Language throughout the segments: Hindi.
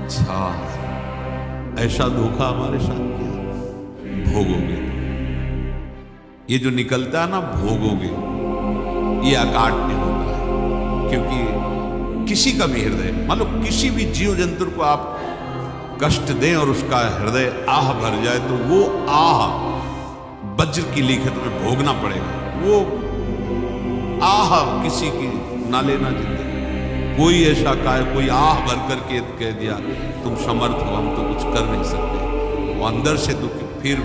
अच्छा, ऐसा धोखा हमारे साथ किया, भोगोगे। ये जो निकलता है ना भोगोगे, ये अकाट्य होता है। क्योंकि किसी का भी हृदय, मान लो किसी भी जीव जंतु को आप कष्ट दें और उसका हृदय आह भर जाए, तो वो आह वज्र की लिखत में भोगना पड़ेगा। वो आह किसी की ना लेना जिंदगी। कोई ऐसा कोई आह भर करके कह दिया तुम समर्थ हो, हम तो कुछ कर नहीं सकते, वो अंदर से तो फिर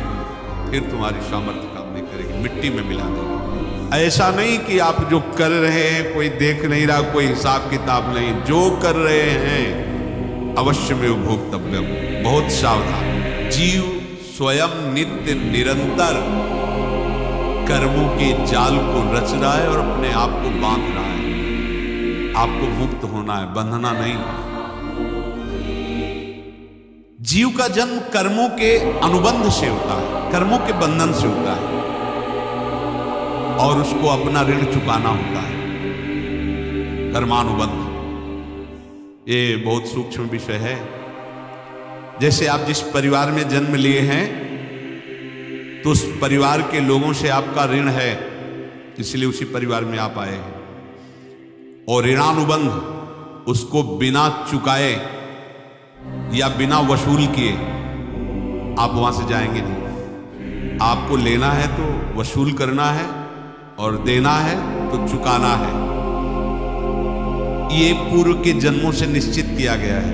तुम्हारी सामर्थ्य काम नहीं करेगी, मिट्टी में मिला देगी। ऐसा नहीं कि आप जो कर रहे हैं कोई देख नहीं रहा, कोई हिसाब किताब नहीं, जो कर रहे हैं अवश्य में भोक्तव्यम। बहुत सावधान। जीव स्वयं नित्य निरंतर कर्मों के जाल को रच रहा है और अपने आप को बांध रहा है। आपको मुक्त होना है, बंधना नहीं। जीव का जन्म कर्मों के अनुबंध से होता है, कर्मों के बंधन से होता है, और उसको अपना ऋण चुकाना होता है। कर्मानुबंध ये बहुत सूक्ष्म विषय है। जैसे आप जिस परिवार में जन्म लिए हैं, तो उस परिवार के लोगों से आपका ऋण है, इसलिए उसी परिवार में आप आए हैं। और ऋणानुबंध उसको बिना चुकाए या बिना वसूल किए आप वहां से जाएंगे नहीं। आपको लेना है तो वसूल करना है, और देना है तो चुकाना है। ये पूर्व के जन्मों से निश्चित किया गया है।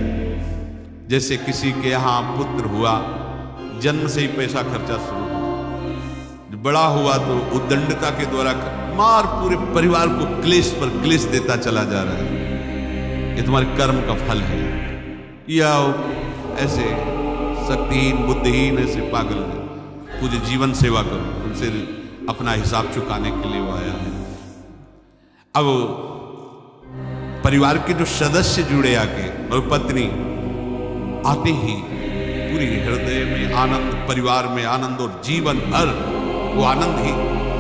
जैसे किसी के यहां पुत्र हुआ, जन्म से ही पैसा खर्चा शुरू हुआ, बड़ा हुआ तो उद्दंडता के द्वारा मार पूरे परिवार को क्लेश पर क्लेश देता चला जा रहा है। ये तुम्हारे कर्म का फल है। या ऐसे शक्तिहीन बुद्धिहीन ऐसे पागल है, पूरी जीवन सेवा करो, उनसे अपना हिसाब चुकाने के लिए वो आया है। अब परिवार के जो सदस्य जुड़े आके, और पत्नी आते ही पूरी हृदय में आनंद, परिवार में आनंद, और जीवन भर वो आनंद ही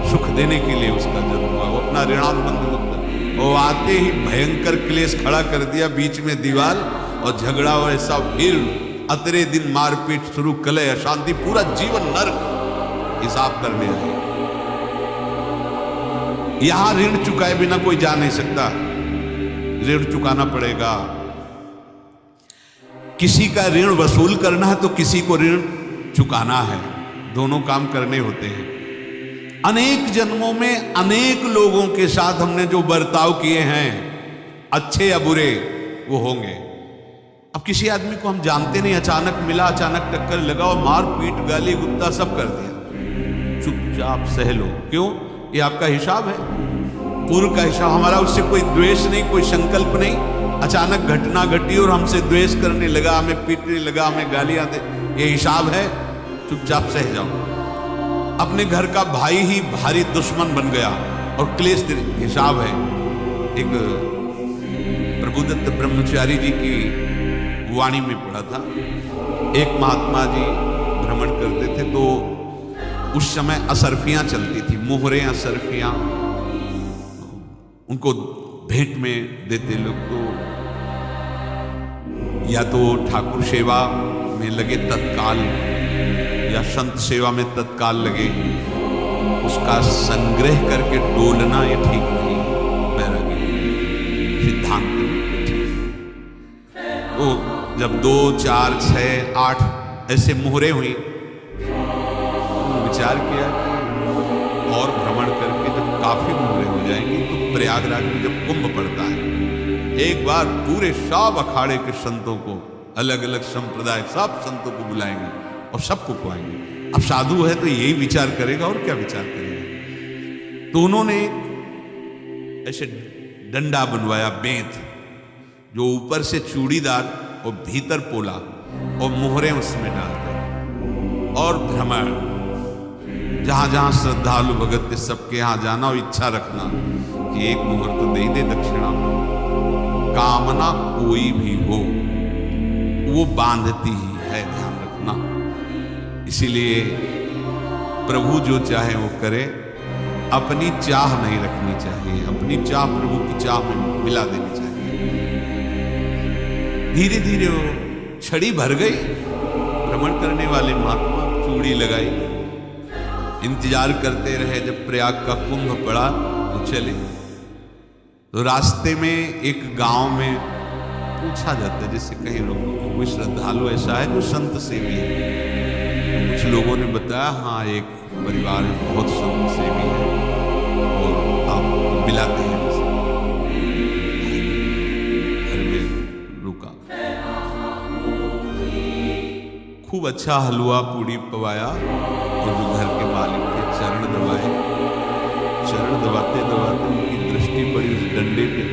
सुख देने के लिए उसका जन्म हुआ। वो अपना ऋणानुबंध होता है। वो आते ही भयंकर क्लेश खड़ा कर दिया, बीच में दीवार और झगड़ा, और ऐसा फिर अतरे दिन मारपीट शुरू, कलह अशांति, पूरा जीवन नर्क हिसाब करने आए। यहां ऋण चुकाए बिना कोई जा नहीं सकता, ऋण चुकाना पड़ेगा। किसी का ऋण वसूल करना है तो किसी को ऋण चुकाना है, दोनों काम करने होते हैं। अनेक जन्मों में अनेक लोगों के साथ हमने जो बर्ताव किए हैं, अच्छे या बुरे, वो होंगे। अब किसी आदमी को हम जानते नहीं, अचानक मिला, अचानक टक्कर लगा और मार पीट गाली गुत्ता सब कर दिया, चुपचाप सह लो। क्यों? ये आपका हिसाब है, पूर्व का हिसाब। हमारा उससे कोई द्वेष नहीं, कोई संकल्प नहीं। अचानक घटना घटी और हमसे द्वेष करने लगा, हमें पीटने लगा, हमें गालियां दे, ये हिसाब है, चुपचाप सह जाओ। अपने घर का भाई ही भारी दुश्मन बन गया और क्लेश, हिसाब है। एक प्रभुदत्त ब्रह्मचारी जी की वाणी में पढ़ा था, एक महात्मा जी भ्रमण करते थे, तो उस समय असरफियां चलती थी, मोहरे असरफियां, उनको भेंट में देते लोग। तो या तो ठाकुर सेवा में लगे तत्काल, या संत सेवा में तत्काल लगे, उसका संग्रह करके डोलना ये ठीक नहीं, बैरागी सिद्धांत में ठीक। तो जब 2, 4, 6, 8 ऐसे मोहरे हुई, विचार किया कि और भ्रमण करके जब काफी मोहरे हो जाएंगी तो प्रयागराज में जब कुंभ पड़ता है, एक बार पूरे सब अखाड़े के संतों को, अलग अलग संप्रदाय सब संतों को बुलाएंगे और सबको खुआएंगे। अब साधु है तो यही विचार करेगा, और क्या विचार करेगा। तो उन्होंने ऐसे डंडा बनवाया, बेंत, जो ऊपर से चूड़ीदार और भीतर पोला, और मोहरे उसमें डालते, और भ्रमण, जहां जहां श्रद्धालु भगत थे सबके यहां जाना और इच्छा रखना कि एक मोहर तो दे दे दक्षिणा। कामना कोई भी हो वो बांधती ही है, ध्यान रखना। इसीलिए प्रभु जो चाहे वो करे, अपनी चाह नहीं रखनी चाहिए, अपनी चाह प्रभु की चाह में मिला देनी चाहिए। धीरे धीरे वो छड़ी भर गई। भ्रमण करने वाले महात्मा चूड़ी लगाई, इंतजार करते रहे जब प्रयाग का कुंभ पड़ा तो चले। तो रास्ते में एक गांव में पूछा जाता है, जैसे कहीं लोगों को कोई श्रद्धालु ऐसा है जो संत सेवी है। कुछ लोगों ने बताया हाँ एक परिवार है बहुत संत सेवी है और आप मिलाते हैं। घर में रुका, खूब अच्छा हलवा पूड़ी पवाया और जो घर के मालिक थे चरण दबाए। चरण दबाते दबाते उनकी दृष्टि पड़ी उस डंडे पे,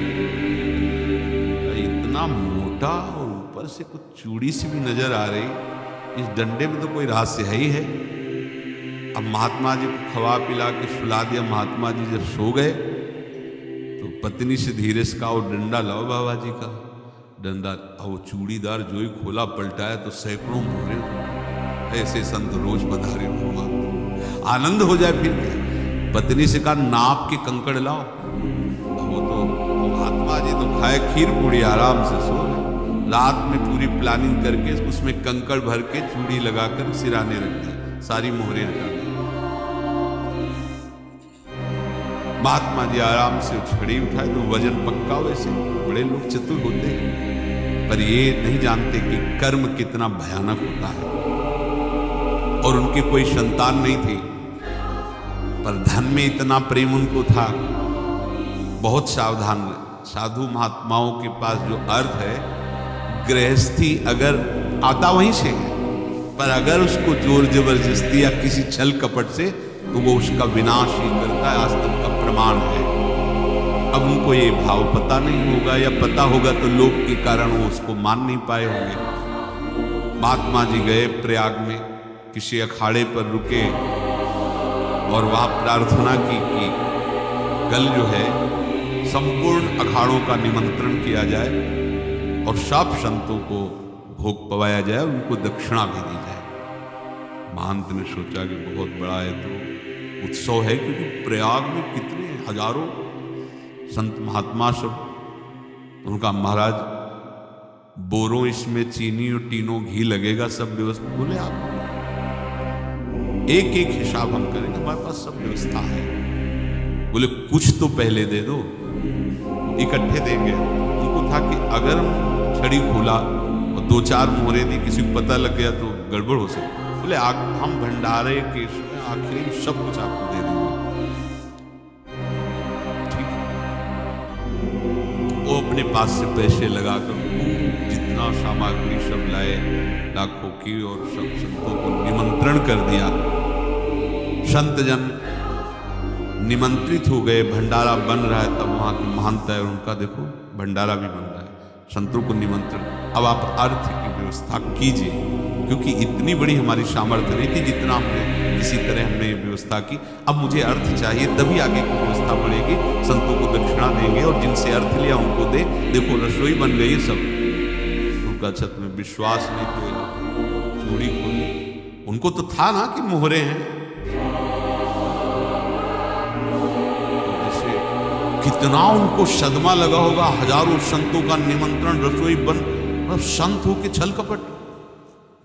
इतना मोटा और ऊपर से कुछ चूड़ी सी भी नजर आ रही। इस डंडे में तो कोई रहस्य है ही है। अब महात्मा जी को खवा पिला के सुला दिया। महात्मा जी जब सो गए तो पत्नी से धीरे से कहा वो डंडा लाओ बाबा जी का डंडा। वो चूड़ीदार जो ही खोला पलटाया तो सैकड़ों मोहरे। ऐसे संत रोज पधारे होगा, आनंद हो जाए। फिर पत्नी से कहा नाप के कंकड़ लाओ। वो तो महात्मा जी तो खाए खीर पूड़ी आराम से सो रहे। रात में पूरी प्लानिंग करके उसमें कंकड़ भर के चूड़ी लगाकर सिराने रख दी, सारी मोहरें हटा दी। महात्मा जी आराम से छड़ी उठाए तो वजन पक्का। वैसे बड़े लोग चतुर होते हैं पर ये नहीं जानते कि कर्म कितना भयानक होता है। और उनकी कोई संतान नहीं थी पर धन में इतना प्रेम उनको था। बहुत सावधान साधु महात्माओं के पास जो अर्थ है, गृहस्थी अगर आता वहीं से है पर अगर उसको जोर जबरदस्ती या किसी छल कपट से तो वो उसका विनाश ही करता है। आज तक का प्रमाण है। अब उनको ये भाव पता नहीं होगा या पता होगा तो लोभ के कारण वो उसको मान नहीं पाए होंगे। महात्मा जी गए प्रयाग में, किसी अखाड़े पर रुके और वहां प्रार्थना की कि कल जो है संपूर्ण अखाड़ों का निमंत्रण किया जाए और सब संतों को भोग पवाया जाए, उनको दक्षिणा भी दी जाए। महंत ने सोचा कि बहुत बड़ा है तो उत्सव है, क्योंकि प्रयाग में कितने हजारों संत महात्मा सब। उनका महाराज बोरों इसमें चीनी और टीनों घी लगेगा, सब व्यवस्था। बोले आप एक एक हिसाब हम करेंगे, हमारे पास सब व्यवस्था है। बोले कुछ तो पहले दे दो, इकट्ठे देंगे। उनको था कि अगर छड़ी खोला और दो चार मोहरे दी, किसी को पता लग गया तो गड़बड़ हो सकती। बोले हम भंडारे के आखिरी सब कुछ आपको दे देंगे। ठीक है। वो अपने पास से पैसे लगाकर जितना सामग्री सब लाए लाखों की और सब संतों को निमंत्रण कर दिया। संत जन निमंत्रित हो गए, भंडारा बन रहा है। तब वहां की महानता है उनका देखो भंडारा भी बन रहा है, संतों को निमंत्रण। अब आप अर्थ की व्यवस्था कीजिए, क्योंकि इतनी बड़ी हमारी सामर्थ्य नहीं थी जितना हमने किसी तरह हमने ये व्यवस्था की। अब मुझे अर्थ चाहिए, तभी आगे की व्यवस्था बढ़ेगी। संतों को दक्षिणा देंगे और जिनसे अर्थ लिया उनको दे। देखो रसोई बन गई सब। उनका छत में विश्वास नहीं तो चूड़ी खोली। उनको तो था ना कि मोहरे हैं। कितना उनको सदमा लगा होगा, हजारों संतों का निमंत्रण, रसोई बन, मतलब संत हो के छल कपट।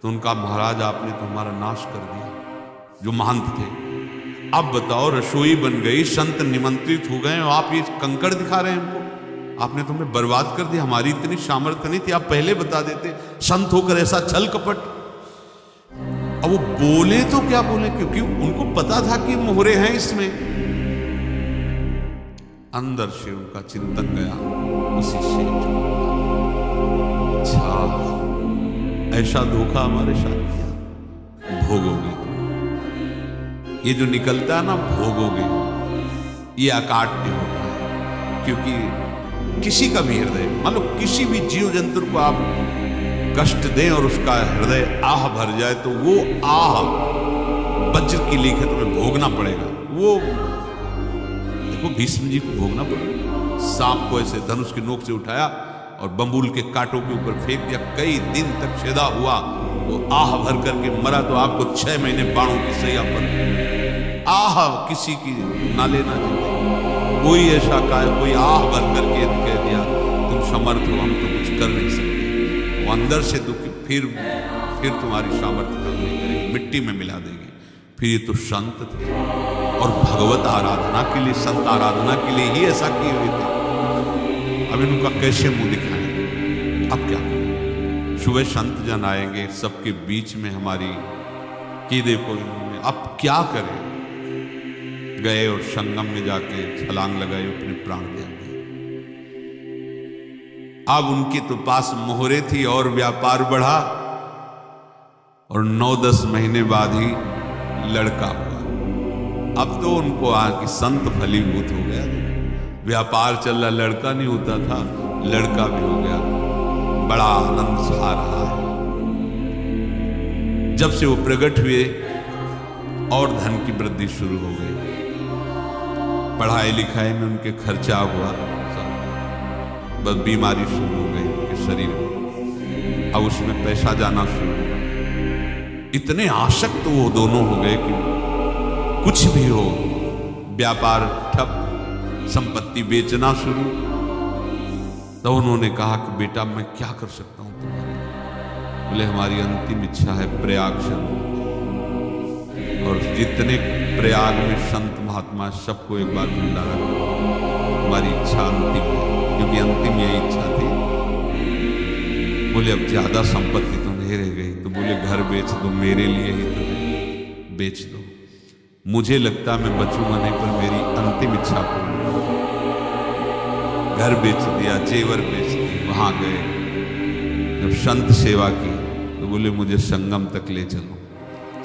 तो उनका महाराज आपने तो हमारा नाश कर दिया, जो महंत थे। अब बताओ रसोई बन गई, संत निमंत्रित हो गए और आप ये कंकड़ दिखा रहे हैं हमको। आपने तो हमें बर्बाद कर दिया, हमारी इतनी सामर्थ्य नहीं थी, आप पहले बता देते। संत होकर ऐसा छल कपट। अब वो बोले तो क्या बोले, क्योंकि उनको पता था कि मोहरे हैं इसमें। अंदर से उनका चिंतन गया उसी से, अच्छा ऐसा धोखा हमारे साथ किया, भोगोगे तुम। ये जो निकलता है ना भोगोगे, ये अकाट्य होता है। क्योंकि किसी का भी हृदय, मान लो किसी भी जीव जंतु को आप कष्ट दें और उसका हृदय आह भर जाए तो वो आह वज्र की लीक है, तुम्हें भोगना पड़ेगा। वो देखो भीष्म जी को भोगना पड़ा। सांप को ऐसे धनुष की नोक से उठाया और बंबूल के कांटों के ऊपर फेंक दिया। कई दिन तक छेदा हुआ, वो आह भर करके मरा। तो आपको 6 महीने बाणों की सैया पर आह किसी की ना लेना चाहिए। कोई ऐसा कोई आह भर करके कह दिया तुम समर्थ हो, हम तो कुछ कर नहीं सकते। वो अंदर से दुखी, फिर तुम्हारी सामर्थ्य काम नहीं करेगी, मिट्टी में मिला देगी। फिर ये तो संत थे और भगवत आराधना के लिए, संत आराधना के लिए ही ऐसा किए हुए थे। अब इनका कैसे मुंह दिखाएं? अब क्या करें? सुबह संत जन आएंगे, सबके बीच में हमारी कि देखो इन्होंने, अब क्या करें? गए और संगम में जाके छलांग लगाई, अपने प्राण दे दिए। अब उनके तो पास मोहरे थी और व्यापार बढ़ा और 9-10 महीने बाद ही लड़का हुआ। अब तो उनको आके संत फलीभूत हो गया, व्यापार चल रहा, लड़का नहीं होता था, लड़का भी हो गया। बड़ा आनंद छा रहा है। जब से वो प्रकट हुए और धन की वृद्धि शुरू हो गई, पढ़ाई लिखाई में उनके खर्चा हुआ, बस बीमारी शुरू हो गई उनके शरीर में, अब उसमें पैसा जाना शुरू हुआ। इतने आसक्त तो वो दोनों हो गए कि कुछ भी हो, व्यापार ठप, संपत्ति बेचना शुरू। तो उन्होंने कहा कि बेटा मैं क्या कर सकता हूं तुम्हारे? बोले हमारी अंतिम इच्छा है प्रयाग चलो, और जितने प्रयाग में संत महात्मा सबको एक बार भंडारा करो। हमारी इच्छा अंतिम है, क्योंकि अंतिम यही इच्छा थी। बोले अब ज्यादा संपत्ति तो नहीं रह गई, तो बोले घर बेच दो, मेरे लिए ही तो है, बेच दो। मुझे लगता मैं बचूंगा नहीं, पर मेरी अंतिम इच्छा पूर्ण हो। घर बेच दिया, जेवर बेच दी, वहां गए। जब संत सेवा की तो बोले मुझे संगम तक ले चलो।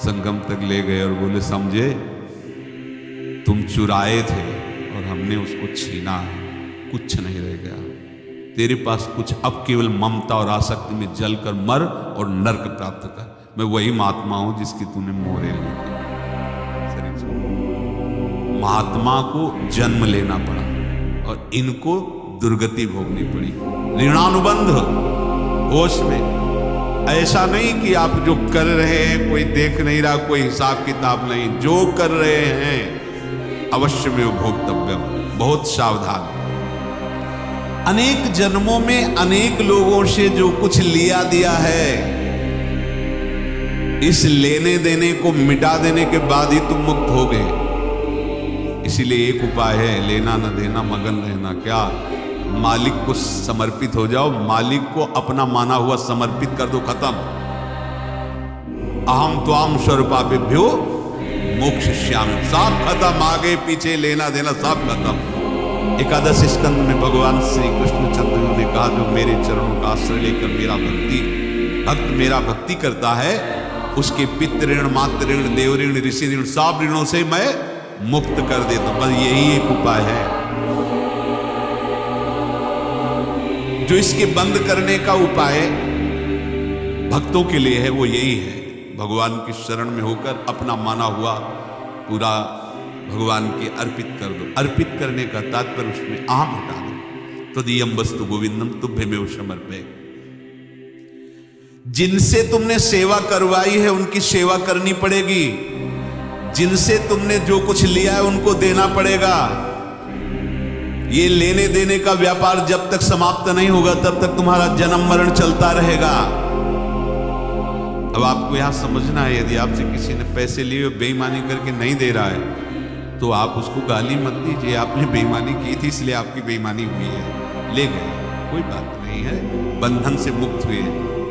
संगम तक ले गए और बोले समझे तुम चुराए थे और हमने उसको छीना है, कुछ नहीं रह गया तेरे पास कुछ, अब केवल ममता और आसक्ति में जलकर मर और नरक प्राप्त कर। मैं वही महात्मा हूं जिसकी तूने मोहरे ली थी। महात्मा को जन्म लेना पड़ा और इनको दुर्गति भोगनी पड़ी। ऋणानुबंध होश में, ऐसा नहीं कि आप जो कर रहे हैं कोई देख नहीं रहा, कोई हिसाब किताब नहीं, जो कर रहे हैं अवश्य में भोक्तव्यम, बहुत सावधान। अनेक जन्मों में अनेक लोगों से जो कुछ लिया दिया है, इस लेने देने को मिटा देने के बाद ही तुम मुक्त हो गए। इसीलिए एक उपाय है, लेना न देना मगन रहना। क्या? मालिक को समर्पित हो जाओ, मालिक को अपना माना हुआ समर्पित कर दो, खत्म। अहम त्वाम स्वरूपाभ्यो मोक्षयिष्यामि, सब खत्म। आगे पीछे लेना देना सब खत्म। एकादश स्कंद में भगवान श्री कृष्ण चंद्र ने कहा जो मेरे चरणों का आश्रय लेकर मेरा भक्त मेरा भक्ति करता है, उसके पितृ ऋण, मातृ ऋण, देव ऋण, ऋषि ऋण, सब ऋणों से मैं मुक्त कर देता हूं। बस यही एक उपाय है जो इसके बंद करने का उपाय भक्तों के लिए है, वो यही है, भगवान की शरण में होकर अपना माना हुआ पूरा भगवान के अर्पित कर दो। अर्पित करने का तात्पर्य उसमें अहम हटा दो। तदीयम वस्तु गोविंदम तुभ्यमेव समर्पये। जिनसे तुमने सेवा करवाई है उनकी सेवा करनी पड़ेगी, जिनसे तुमने जो कुछ लिया है उनको देना पड़ेगा। ये लेने देने का व्यापार जब तक समाप्त नहीं होगा तब तक तुम्हारा जन्म मरण चलता रहेगा। अब आपको यहां समझना है, यदि आपसे किसी ने पैसे लिए बेईमानी करके नहीं दे रहा है तो आप उसको गाली मत दीजिए, आपने बेईमानी की थी इसलिए आपकी बेईमानी हुई है, ले गए, कोई बात नहीं है, बंधन से मुक्त हुए।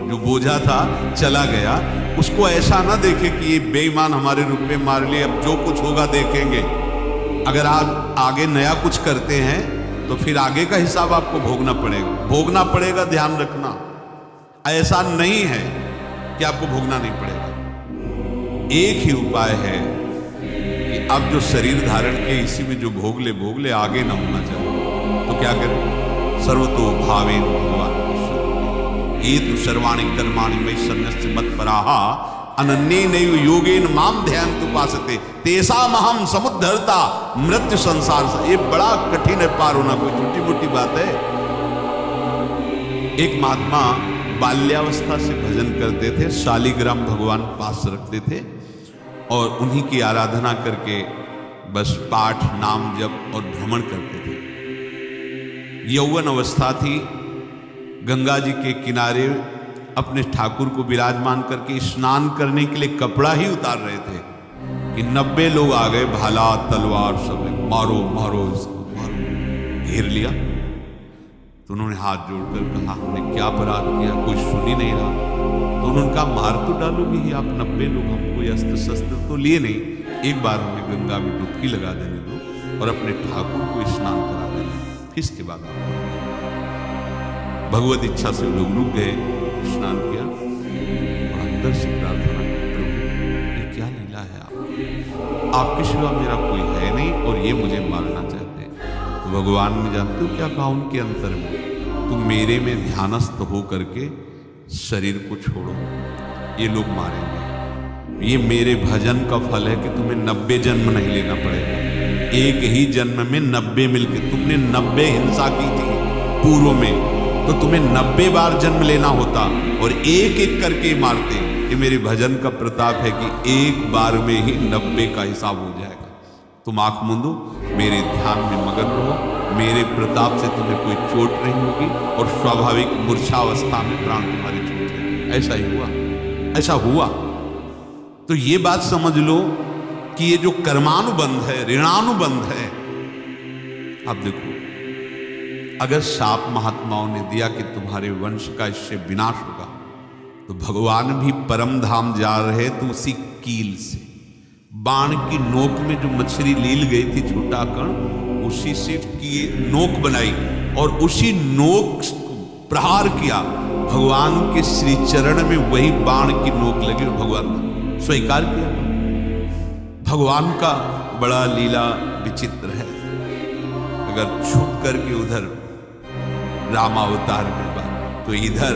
जो बोझा था चला गया, उसको ऐसा ना देखे कि ये बेईमान हमारे रूप में मार लिए, अब जो कुछ होगा देखेंगे। अगर आप आगे नया कुछ करते हैं तो फिर आगे का हिसाब आपको भोगना पड़ेगा, ध्यान रखना। ऐसा नहीं है कि आपको भोगना नहीं पड़ेगा। एक ही उपाय है कि अब जो शरीर धारण के इसी में जो भोग ले आगे ना होना चाहिए। तो क्या करें? सर्वतो भावेन भगवान ये तो सर्वाणि कर्माणि मयि सन्न्यस्य मत्पराः अनन्येनैव योगेन माम ध्यायन्तु उपासते तेषाम् अहं समुद्धर्ता मृत्यु संसार से। ये बड़ा कठिन है पार होना, कोई छोटी मोटी बात है। एक महात्मा बाल्यावस्था से भजन करते थे, शालिग्राम भगवान पास रखते थे और उन्हीं की आराधना करके बस पाठ, नाम, जप और भ्रमण करते थे। यौवन अवस्था थी, गंगा जी के किनारे अपने ठाकुर को विराजमान करके स्नान करने के लिए कपड़ा ही उतार रहे थे कि 90 लोग आ गए, भाला तलवार सब, मारो मारो इसको मारो, घेर लिया। तो उन्होंने हाथ जोड़कर कहा हमने क्या अपराध किया, कोई सुन ही नहीं रहा। तो उन्होंने कहा मार तो डालोगे ही आप 90 लोग, हम कोई अस्त्र शस्त्र तो लिए नहीं, एक बार हमें गंगा में डुबकी लगा देने दो और अपने ठाकुर को स्नान करा देना, फिर इसके बाद भगवत इच्छा से लोग रुक गए, स्नान किया और अंदर से प्रार्थना की, प्रभु ये क्या लीला है, आपके सिवा मेरा कोई है नहीं और ये मुझे मारना चाहते हैं। तो भगवान ने जानते हो क्या कहा उनके अंतर में, तुम मेरे में ध्यानस्थ हो करके शरीर को छोड़ो, ये लोग मारेंगे। ये मेरे भजन का फल है कि तुम्हें 90 जन्म नहीं लेना पड़ेगा, एक ही जन्म में 90 मिलके, तुमने 90 हिंसा की थी पूर्व में, तो तुम्हें 90 बार जन्म लेना होता और एक एक करके मारते। ये मेरे भजन का प्रताप है कि एक बार में ही 90 का हिसाब हो जाएगा। तुम आंख मूंदो, मेरे ध्यान में मगन रहो, मेरे प्रताप से तुम्हें कोई चोट नहीं होगी और स्वाभाविक मूर्छावस्था में प्राण तुम्हारे छूटेंगे। ऐसा ही हुआ, ऐसा हुआ। तो ये बात समझ लो कि ये जो कर्मानुबंध है, ऋणानुबंध है। अब देखो, अगर शाप महात्माओं ने दिया कि तुम्हारे वंश का इससे विनाश होगा, तो भगवान भी परम धाम जा रहे तो उसी कील से, बाण की नोक में जो मछली लील गई थी छोटा कण, उसी से की नोक बनाई और उसी नोक प्रहार किया। भगवान के श्री चरण में वही बाण की नोक लगी, भगवान ने स्वीकार किया। भगवान का बड़ा लीला विचित्र है। अगर छुप करके उधर रामावतार में बात, तो इधर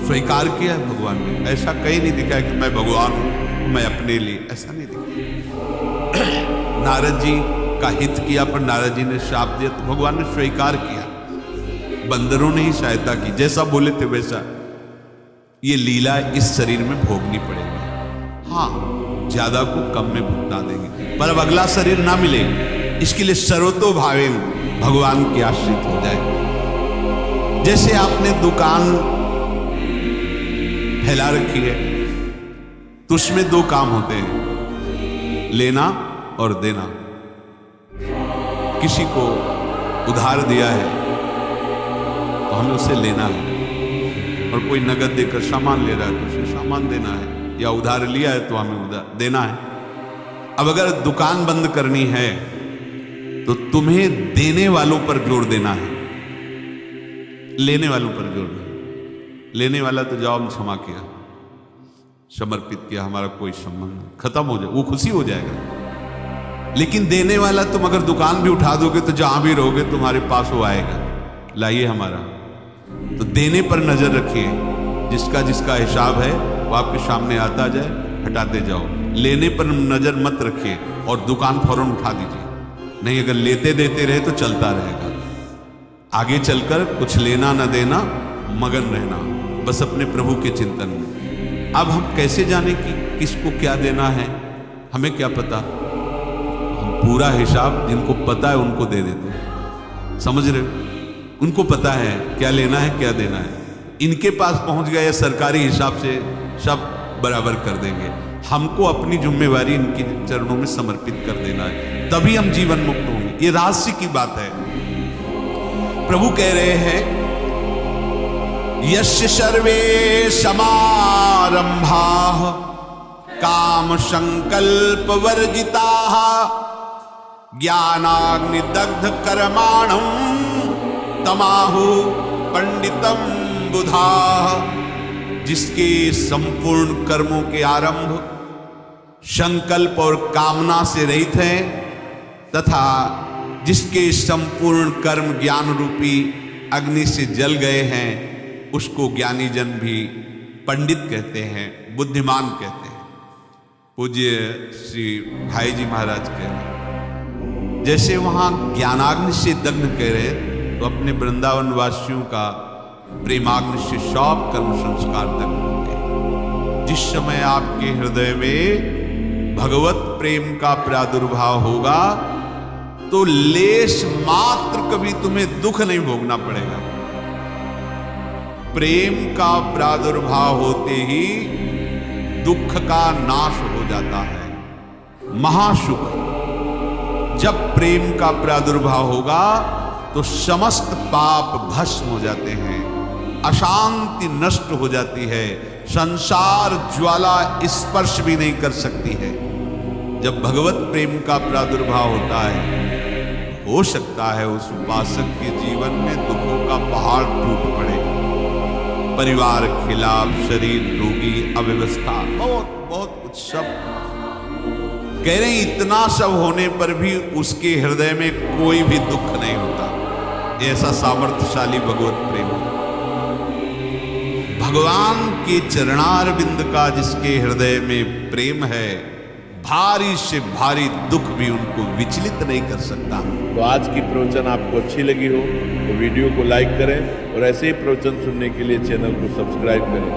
स्वीकार किया है भगवान ने। ऐसा कहीं नहीं दिखा कि मैं भगवान हूं, मैं अपने लिए, ऐसा नहीं दिखा। नारद जी का हित किया पर नारद जी ने श्राप दिया तो भगवान ने स्वीकार किया। बंदरों ने ही सहायता की, जैसा बोले थे वैसा। ये लीला इस शरीर में भोगनी पड़ेगी। हाँ, ज्यादा को कम में भुगता देंगे, पर अब अगला शरीर ना मिले, इसके लिए सर्वतो भावेन भगवान के आश्रित हो जाए। जैसे आपने दुकान फैला रखी है तो उसमें दो काम होते हैं, लेना और देना। किसी को उधार दिया है तो हमें उसे लेना है, और कोई नगद देकर सामान ले रहा है तो उसे सामान देना है, या उधार लिया है तो हमें उधार देना है। अब अगर दुकान बंद करनी है तो तुम्हें देने वालों पर जोर देना है, लेने वालों पर जोर नहीं। लेने वाला तो जवाब क्षमा किया, समर्पित किया, हमारा कोई संबंध, खत्म हो जाए, वो खुशी हो जाएगा। लेकिन देने वाला तुम अगर दुकान भी उठा दोगे तो जहां भी रहोगे तुम्हारे पास वो आएगा, लाइए हमारा। तो देने पर नजर रखिए, जिसका जिसका हिसाब है वो आपके सामने आता जाए, हटाते जाओ। लेने पर नजर मत रखिए और दुकान फौरन उठा दीजिए, नहीं अगर लेते देते रहे तो चलता रहेगा। आगे चलकर कुछ लेना न देना, मगन रहना बस अपने प्रभु के चिंतन में। अब हम कैसे जाने कि किसको क्या देना है, हमें क्या पता। हम पूरा हिसाब जिनको पता है उनको दे देते हैं, समझ रहे हो? उनको पता है क्या लेना है क्या देना है, इनके पास पहुंच गए, सरकारी हिसाब से सब बराबर कर देंगे। हमको अपनी जिम्मेवारी इनके चरणों में समर्पित कर देना है, तभी हम जीवन मुक्त होंगे। ये रहस्य की बात है। प्रभु कह रहे हैं यस्य सर्वे समारंभाः काम संकल्प वर्जिताः ज्ञानाग्निदग्ध कर्माणं तमाहु पंडितम बुधाः। जिसके संपूर्ण कर्मों के आरंभ संकल्प और कामना से रहित हैं, तथा जिसके संपूर्ण कर्म ज्ञान रूपी अग्नि से जल गए हैं, उसको ज्ञानी जन भी पंडित कहते हैं, बुद्धिमान कहते हैं। पूज्य श्री भाई जी महाराज कह रहे, जैसे वहां ज्ञानाग्नि से दग्ध कह रहे, तो अपने वृंदावन वासियों का प्रेमाग्नि से सब कर्म संस्कार दग्ध होंगे। जिस समय आपके हृदय में भगवत प्रेम का प्रादुर्भाव होगा तो लेश मात्र कभी तुम्हें दुख नहीं भोगना पड़ेगा। प्रेम का प्रादुर्भाव होते ही दुख का नाश हो जाता है। महासुख, जब प्रेम का प्रादुर्भाव होगा तो समस्त पाप भस्म हो जाते हैं, अशांति नष्ट हो जाती है, संसार ज्वाला स्पर्श भी नहीं कर सकती है। जब भगवत प्रेम का प्रादुर्भाव होता है, हो सकता है उस उपासक के जीवन में दुखों का पहाड़ टूट पड़े, परिवार खिलाफ, शरीर रोगी, अव्यवस्था, बहुत बहुत कुछ सब कह रहे हैं। इतना सब होने पर भी उसके हृदय में कोई भी दुख नहीं होता। ऐसा सामर्थ्यशाली भगवत प्रेम, भगवान के चरणारविंद का जिसके हृदय में प्रेम है, भारी से भारी दुख भी उनको विचलित नहीं कर सकता। तो आज की प्रवचन आपको अच्छी लगी हो तो वीडियो को लाइक करें और ऐसे ही प्रवचन सुनने के लिए चैनल को सब्सक्राइब करें।